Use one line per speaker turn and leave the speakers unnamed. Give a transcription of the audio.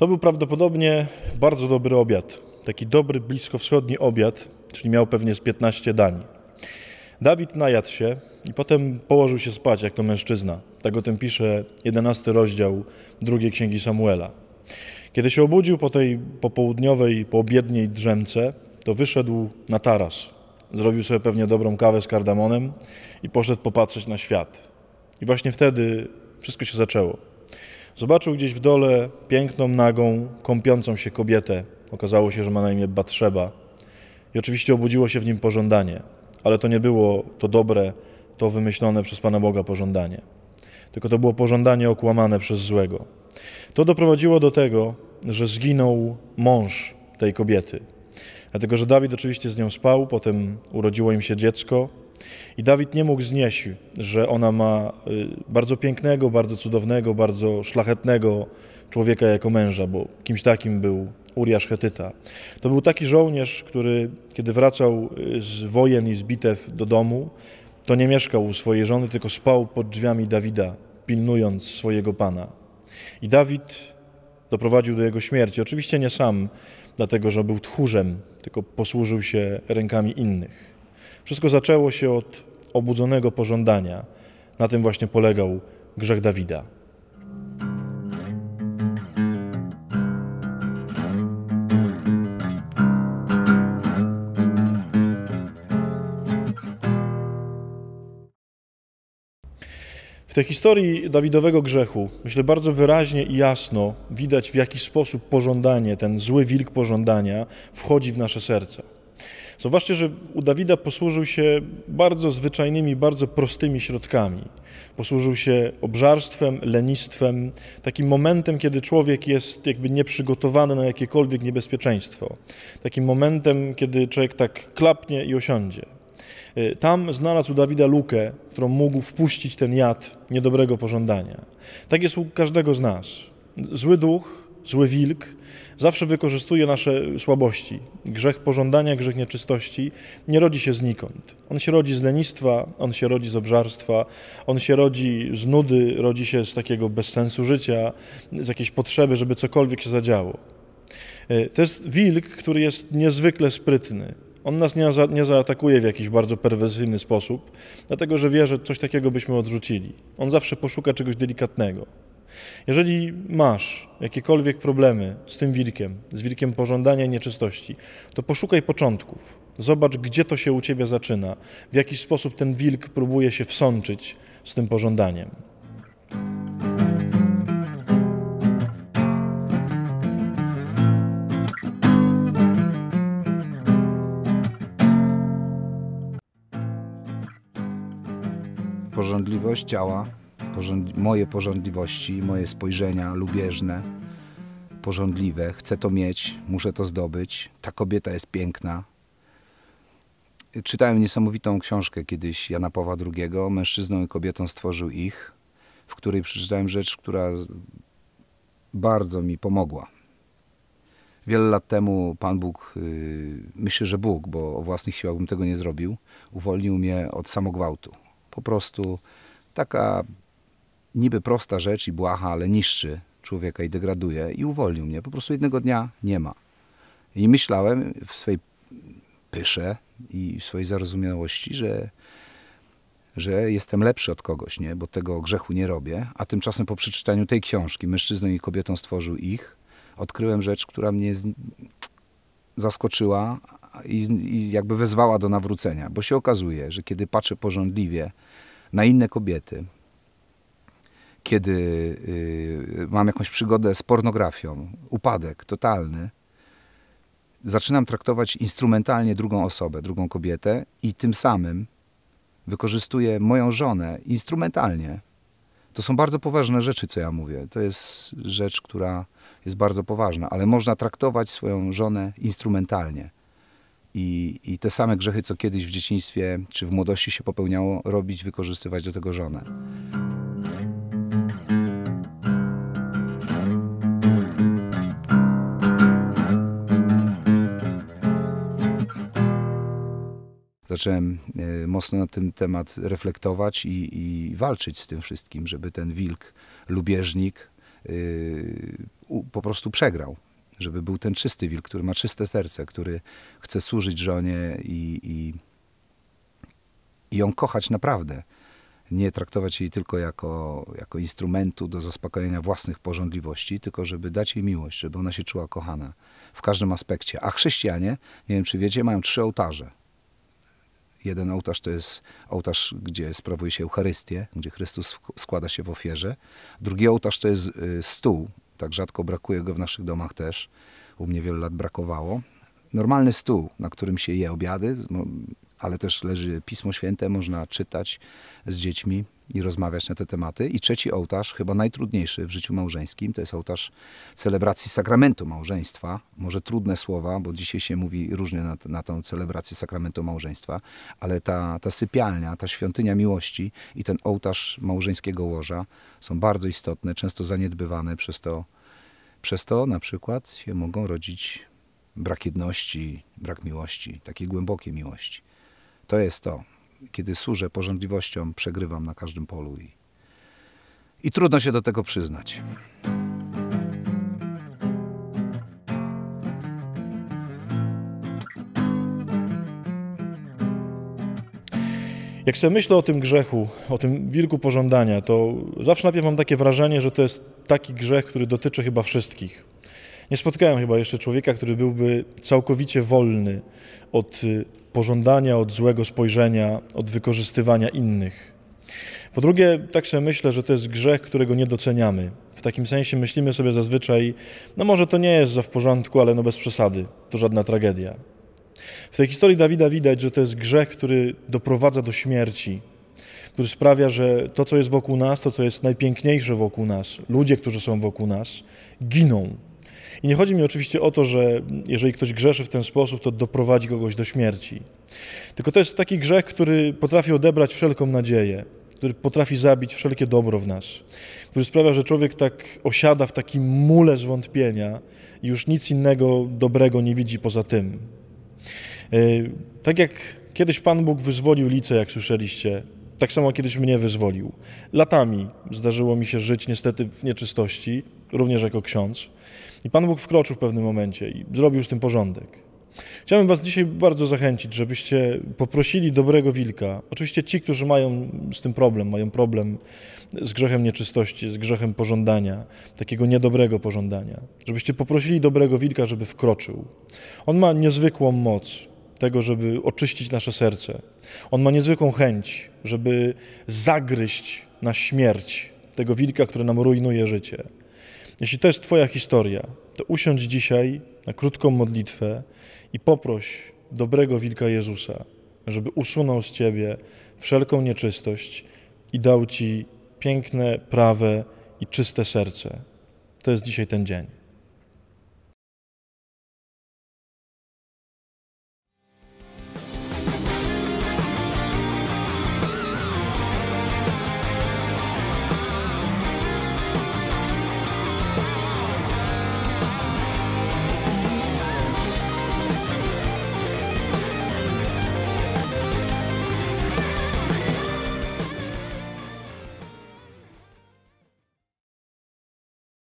To był prawdopodobnie bardzo dobry obiad. Taki dobry, bliskowschodni obiad, czyli miał pewnie z 15 dań. Dawid najadł się i potem położył się spać, jak to mężczyzna. Tak o tym pisze 11 rozdział drugiej Księgi Samuela. Kiedy się obudził po tej popołudniowej, poobiedniej drzemce, to wyszedł na taras. Zrobił sobie pewnie dobrą kawę z kardamonem i poszedł popatrzeć na świat. I właśnie wtedy wszystko się zaczęło. Zobaczył gdzieś w dole piękną, nagą, kąpiącą się kobietę. Okazało się, że ma na imię Batrzeba. I oczywiście obudziło się w nim pożądanie. Ale to nie było to dobre, to wymyślone przez Pana Boga pożądanie. Tylko to było pożądanie okłamane przez złego. To doprowadziło do tego, że zginął mąż tej kobiety. Dlatego, że Dawid oczywiście z nią spał, potem urodziło im się dziecko i Dawid nie mógł znieść, że ona ma bardzo pięknego, bardzo cudownego, bardzo szlachetnego człowieka jako męża, bo kimś takim był Uriasz Chetyta. To był taki żołnierz, który kiedy wracał z wojen i z bitew do domu, to nie mieszkał u swojej żony, tylko spał pod drzwiami Dawida, pilnując swojego pana. I Dawid doprowadził do jego śmierci. Oczywiście nie sam, dlatego że był tchórzem, tylko posłużył się rękami innych. Wszystko zaczęło się od obudzonego pożądania. Na tym właśnie polegał grzech Dawida. W tej historii Dawidowego grzechu, myślę, bardzo wyraźnie i jasno widać, w jaki sposób pożądanie, ten zły wilk pożądania wchodzi w nasze serca. Zauważcie, że u Dawida posłużył się bardzo zwyczajnymi, bardzo prostymi środkami. Posłużył się obżarstwem, lenistwem, takim momentem, kiedy człowiek jest jakby nieprzygotowany na jakiekolwiek niebezpieczeństwo. Takim momentem, kiedy człowiek tak klapnie i osiądzie. Tam znalazł u Dawida lukę, którą mógł wpuścić ten jad niedobrego pożądania. Tak jest u każdego z nas. Zły duch, zły wilk zawsze wykorzystuje nasze słabości. Grzech pożądania, grzech nieczystości nie rodzi się znikąd. On się rodzi z lenistwa, on się rodzi z obżarstwa, on się rodzi z nudy, rodzi się z takiego bezsensu życia, z jakiejś potrzeby, żeby cokolwiek się zadziało. To jest wilk, który jest niezwykle sprytny. On nas nie zaatakuje w jakiś bardzo perwersyjny sposób, dlatego że wie, że coś takiego byśmy odrzucili. On zawsze poszuka czegoś delikatnego. Jeżeli masz jakiekolwiek problemy z tym wilkiem, z wilkiem pożądania i nieczystości, to poszukaj początków. Zobacz, gdzie to się u ciebie zaczyna, w jaki sposób ten wilk próbuje się wsączyć z tym pożądaniem.
Pożądliwość działa, moje pożądliwości, moje spojrzenia lubieżne, pożądliwe, chcę to mieć, muszę to zdobyć, ta kobieta jest piękna. Czytałem niesamowitą książkę kiedyś Jana Pawła II, Mężczyzną i kobietą stworzył ich, w której przeczytałem rzecz, która bardzo mi pomogła. Wiele lat temu Pan Bóg, myślę, że Bóg, bo o własnych siłach bym tego nie zrobił, uwolnił mnie od samogwałtu. Po prostu taka niby prosta rzecz i błaha, ale niszczy człowieka i degraduje i uwolnił mnie. Po prostu jednego dnia nie ma. I myślałem w swej pysze i w swojej zarozumiałości, że jestem lepszy od kogoś, nie? Bo tego grzechu nie robię. A tymczasem po przeczytaniu tej książki Mężczyzną i kobietą stworzył ich, odkryłem rzecz, która mnie zaskoczyła i jakby wezwała do nawrócenia. Bo się okazuje, że kiedy patrzę pożądliwie na inne kobiety, kiedy mam jakąś przygodę z pornografią, upadek totalny, zaczynam traktować instrumentalnie drugą osobę, drugą kobietę i tym samym wykorzystuję moją żonę instrumentalnie. To są bardzo poważne rzeczy, co ja mówię. To jest rzecz, która jest bardzo poważna, ale można traktować swoją żonę instrumentalnie. I te same grzechy, co kiedyś w dzieciństwie czy w młodości się popełniało, robić, wykorzystywać do tego żonę. Zacząłem mocno na ten temat reflektować i walczyć z tym wszystkim, żeby ten wilk, lubieżnik po prostu przegrał. Żeby był ten czysty wilk, który ma czyste serce, który chce służyć żonie i ją kochać naprawdę. Nie traktować jej tylko jako instrumentu do zaspokojenia własnych pożądliwości, tylko żeby dać jej miłość, żeby ona się czuła kochana w każdym aspekcie. A chrześcijanie, nie wiem czy wiecie, mają 3 ołtarze. Jeden ołtarz to jest ołtarz, gdzie sprawuje się Eucharystię, gdzie Chrystus składa się w ofierze. Drugi ołtarz to jest stół, tak rzadko brakuje go w naszych domach też. U mnie wiele lat brakowało. Normalny stół, na którym się je obiady, ale też leży Pismo Święte, można czytać z dziećmi i rozmawiać na te tematy. I trzeci ołtarz, chyba najtrudniejszy w życiu małżeńskim, to jest ołtarz celebracji sakramentu małżeństwa. Może trudne słowa, bo dzisiaj się mówi różnie na tą celebrację sakramentu małżeństwa, ale ta sypialnia, ta świątynia miłości i ten ołtarz małżeńskiego łoża są bardzo istotne, często zaniedbywane, przez to na przykład się mogą rodzić brak jedności, brak miłości, takiej głębokiej miłości. To jest to. Kiedy służę pożądliwościom, przegrywam na każdym polu i trudno się do tego przyznać.
Jak sobie myślę o tym grzechu, o tym wilku pożądania, to zawsze najpierw mam takie wrażenie, że to jest taki grzech, który dotyczy chyba wszystkich. Nie spotkałem chyba jeszcze człowieka, który byłby całkowicie wolny od pożądania, od złego spojrzenia, od wykorzystywania innych. Po drugie, tak sobie myślę, że to jest grzech, którego nie doceniamy. W takim sensie myślimy sobie zazwyczaj, no może to nie jest za w porządku, ale no bez przesady, to żadna tragedia. W tej historii Dawida widać, że to jest grzech, który doprowadza do śmierci, który sprawia, że to, co jest wokół nas, to, co jest najpiękniejsze wokół nas, ludzie, którzy są wokół nas, giną. I nie chodzi mi oczywiście o to, że jeżeli ktoś grzeszy w ten sposób, to doprowadzi kogoś do śmierci. Tylko to jest taki grzech, który potrafi odebrać wszelką nadzieję, który potrafi zabić wszelkie dobro w nas, który sprawia, że człowiek tak osiada w takim mule zwątpienia i już nic innego dobrego nie widzi poza tym. Tak jak kiedyś Pan Bóg wyzwolił Licę, jak słyszeliście, tak samo kiedyś mnie wyzwolił. Latami zdarzyło mi się żyć niestety w nieczystości, również jako ksiądz. I Pan Bóg wkroczył w pewnym momencie i zrobił z tym porządek. Chciałbym was dzisiaj bardzo zachęcić, żebyście poprosili dobrego wilka. Oczywiście ci, którzy mają z tym problem, mają problem z grzechem nieczystości, z grzechem pożądania, takiego niedobrego pożądania. Żebyście poprosili dobrego wilka, żeby wkroczył. On ma niezwykłą moc tego, żeby oczyścić nasze serce. On ma niezwykłą chęć, żeby zagryźć na śmierć tego wilka, który nam rujnuje życie. Jeśli to jest twoja historia, to usiądź dzisiaj na krótką modlitwę i poproś dobrego wilka Jezusa, żeby usunął z ciebie wszelką nieczystość i dał ci piękne, prawe i czyste serce. To jest dzisiaj ten dzień.